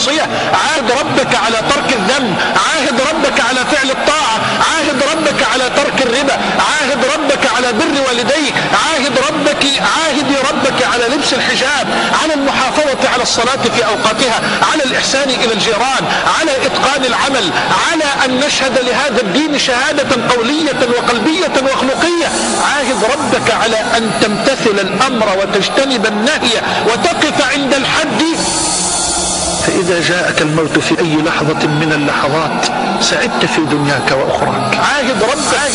المعصية، عاهد ربك على ترك الذنب، عاهد ربك على فعل الطاعة، عاهد ربك على ترك الربا، عاهد ربك على بر والديك، عاهد ربك على لبس الحجاب، على المحافظة على الصلاة في أوقاتها، على الإحسان إلى الجيران، على إتقان العمل، على أن نشهد لهذا الدين شهادة قولية وقلبية وخلقية. عاهد ربك على أن تمتثل الأمر وتجتنب النهي وتقف عند الحد. فإذا جاءك الموت في أي لحظة من اللحظات سعدت في دنياك وأخراك. عاهد ربك